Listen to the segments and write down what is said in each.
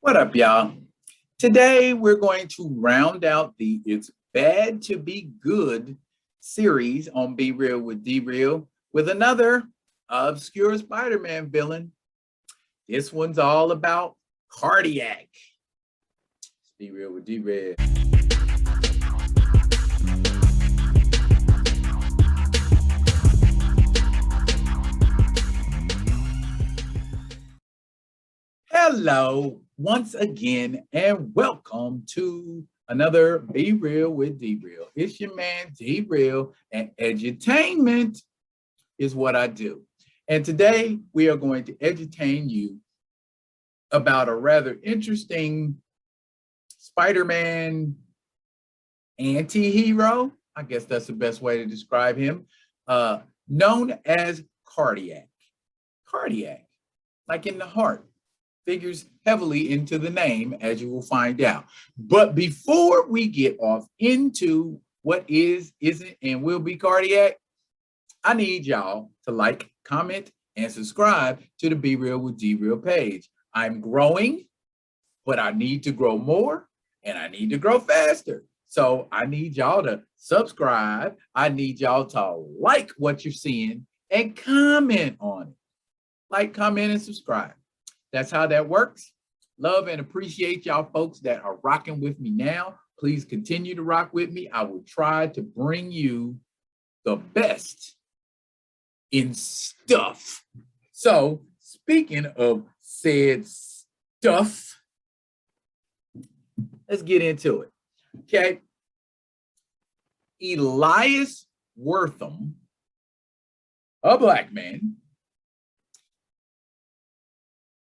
What up, y'all? Today, we're going to round out the It's Bad to Be Good series on Be Real with D-Real with another obscure Spider-Man villain. This one's all about cardiac. Be Real with D-Real. Hello, once again, and welcome to another Be Real with D-Real. It's your man D-Real, and edutainment is what I do. And today we are going to edutain you about a rather interesting Spider-Man anti-hero. I guess that's the best way to describe him, known as Cardiac. Cardiac, like in the heart, figures heavily into the name, as you will find out. But before we get off into what is, isn't, and will be Cardiac, I need y'all to like, comment, and subscribe to the Be Real with D-Real page. I'm growing, but I need to grow more, and I need to grow faster. So I need y'all to subscribe. I need y'all to like what you're seeing and comment on it. Like, comment, and subscribe. That's how that works. Love and appreciate y'all folks that are rocking with me now. Please continue to rock with me. I will try to bring you the best in stuff. So speaking of said stuff, let's get into it. Okay. Elias Wortham, a black man.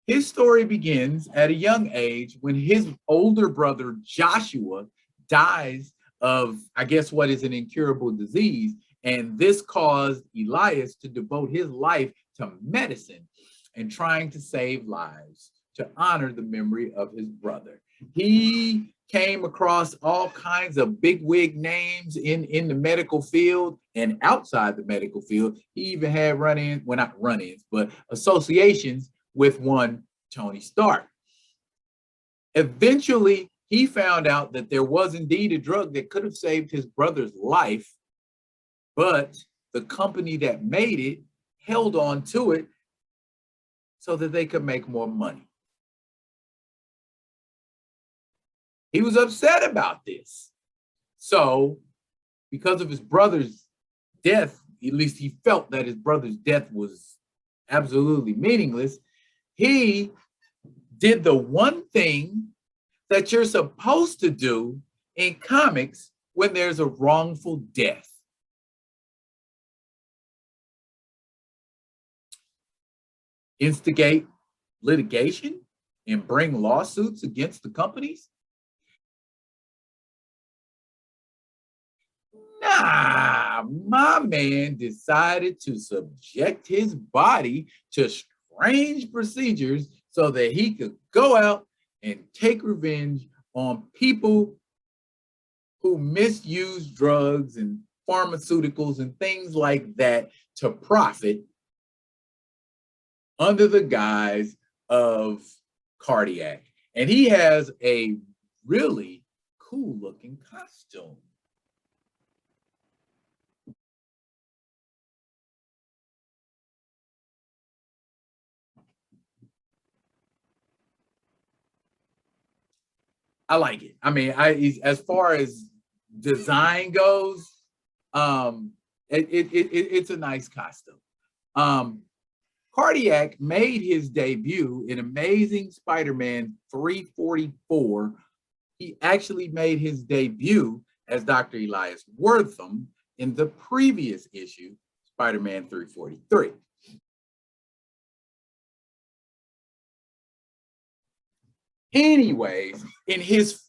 His story begins at a young age when his older brother Joshua dies of, I guess, what is an incurable disease. And this caused Elias to devote his life to medicine and trying to save lives to honor the memory of his brother. He came across all kinds of bigwig names in the medical field and outside the medical field. He even had run-ins, well, not run-ins, but associations with one Tony Stark. Eventually, he found out that there was indeed a drug that could have saved his brother's life, but the company that made it held on to it so that they could make more money. He was upset about this. So, because of his brother's death, at least he felt that his brother's death was absolutely meaningless, he did the one thing that you're supposed to do in comics when there's a wrongful death. Instigate litigation and bring lawsuits against the companies? Nah, my man decided to subject his body to strange procedures so that he could go out and take revenge on people who misuse drugs and pharmaceuticals and things like that to profit under the guise of Cardiac. And he has a really cool looking costume. I like it. I mean, as far as design goes, it's a nice costume. Cardiac made his debut in Amazing Spider-Man 344. He actually made his debut as Dr. Elias Wortham in the previous issue, Spider-Man 343. Anyways, in his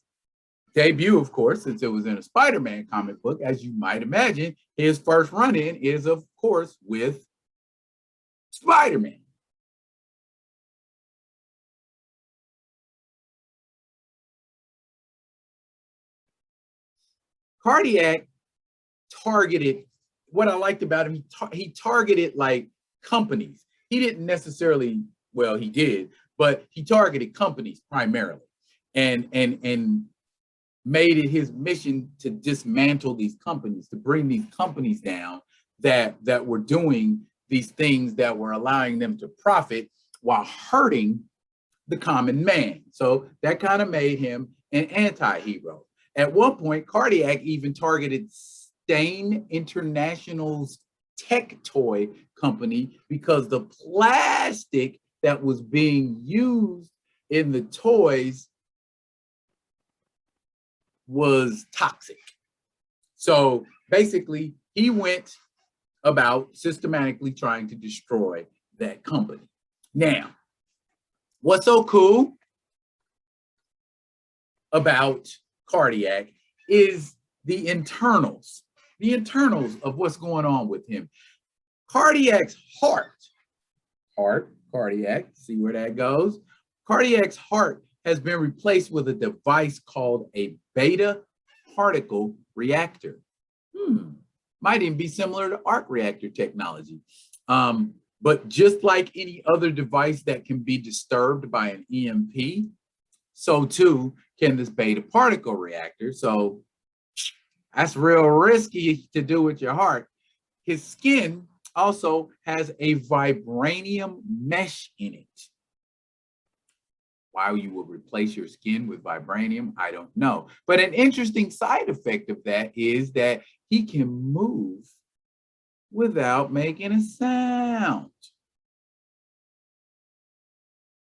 debut, of course, since it was in a Spider-Man comic book, as you might imagine, his first run-in is, of course, with Spider-Man. Cardiac targeted, what I liked about him, he targeted like companies. He didn't necessarily, well, he did, but he targeted companies primarily, and made it his mission to dismantle these companies, to bring these companies down that were doing these things that were allowing them to profit while hurting the common man. So that kind of made him an anti-hero. At one point, Cardiac even targeted Stain International's tech toy company because the plastic that was being used in the toys was toxic. So basically, he went about systematically trying to destroy that company. Now, what's so cool about Cardiac is the internals of what's going on with him. Cardiac's cardiac, see where that goes? Cardiac's heart has been replaced with a device called a beta particle reactor. Might even be similar to arc reactor technology. But just like any other device that can be disturbed by an EMP, so too can this beta particle reactor. So that's real risky to do with your heart. His skin also has a vibranium mesh in it. Why you would replace your skin with vibranium, I don't know. But an interesting side effect of that is that he can move without making a sound.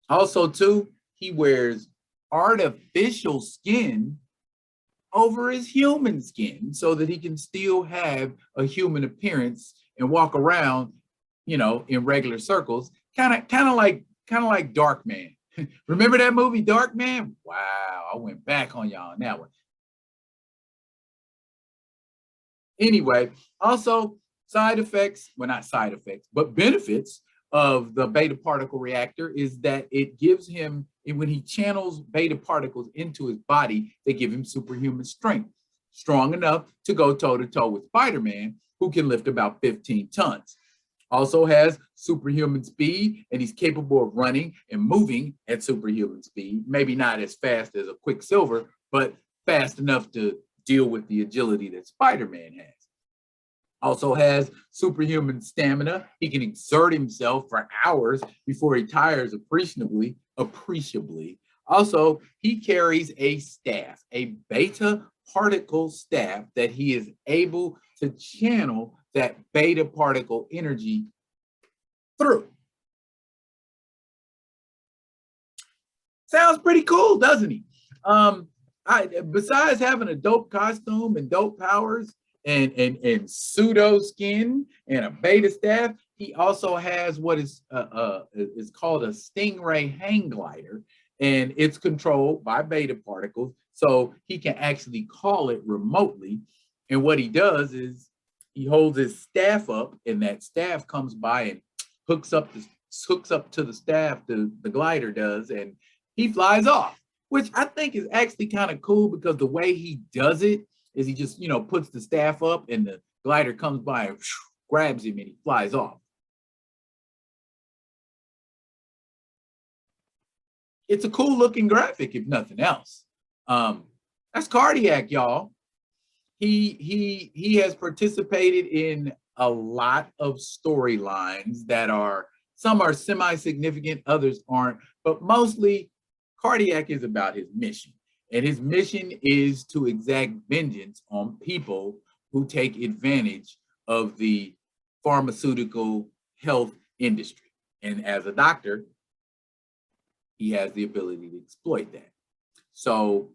Also, too, he wears artificial skin over his human skin so that he can still have a human appearance and walk around, you know, in regular circles, kind of like Darkman. Remember that movie Darkman? Wow, I went back on y'all on that one. Anyway, also side effects, well, not side effects, but benefits of the beta particle reactor is that it gives him, when he channels beta particles into his body, they give him superhuman strength, strong enough to go toe-to-toe with Spider-Man, who can lift about 15 tons. Also has superhuman speed, and he's capable of running and moving at superhuman speed. Maybe not as fast as a Quicksilver, but fast enough to deal with the agility that Spider-Man has. Also has superhuman stamina. He can exert himself for hours before he tires appreciably. Also, he carries a staff, a beta particle staff that he is able to channel that beta particle energy through. Sounds pretty cool, doesn't he? Besides having a dope costume and dope powers and pseudo skin and a beta staff, he also has what is called a Stingray hang glider, and it's controlled by beta particles, so he can actually call it remotely. And what he does is he holds his staff up, and that staff comes by and hooks up to the staff, the glider does, and he flies off, which I think is actually kind of cool because the way he does it is he just, puts the staff up and the glider comes by and grabs him and he flies off. It's a cool looking graphic, if nothing else. That's Cardiac, y'all. He has participated in a lot of storylines that some are semi-significant, others aren't, but mostly Cardiac is about his mission. And his mission is to exact vengeance on people who take advantage of the pharmaceutical health industry. And as a doctor, he has the ability to exploit that. So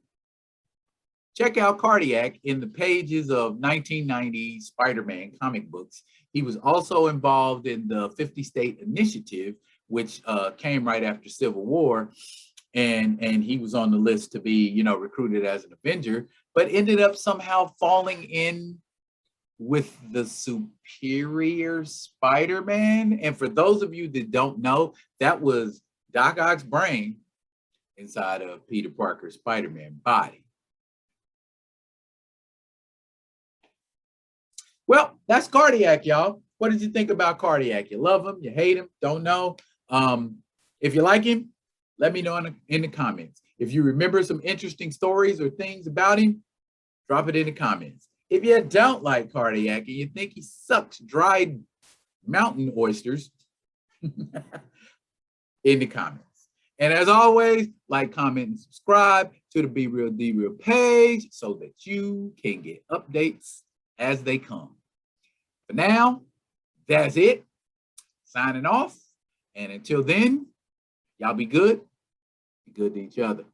check out Cardiac in the pages of 1990 Spider-Man comic books. He was also involved in the 50-state initiative, which came right after Civil War. And he was on the list to be, recruited as an Avenger, but ended up somehow falling in with the Superior Spider-Man. And for those of you that don't know, that was Doc Ock's brain inside of Peter Parker's Spider-Man body. Well, that's Cardiac, y'all. What did you think about Cardiac? You love him? You hate him? Don't know? If you like him, Let me know in the comments. If you remember some interesting stories or things about him, drop it in the comments. If you don't like Cardiac and you think he sucks dried mountain oysters, in the comments. And as always, like, comment, and subscribe to the Be Real D Real page so that you can get updates as they come. For now, that's it. Signing off. And until then, y'all be good. Be good to each other.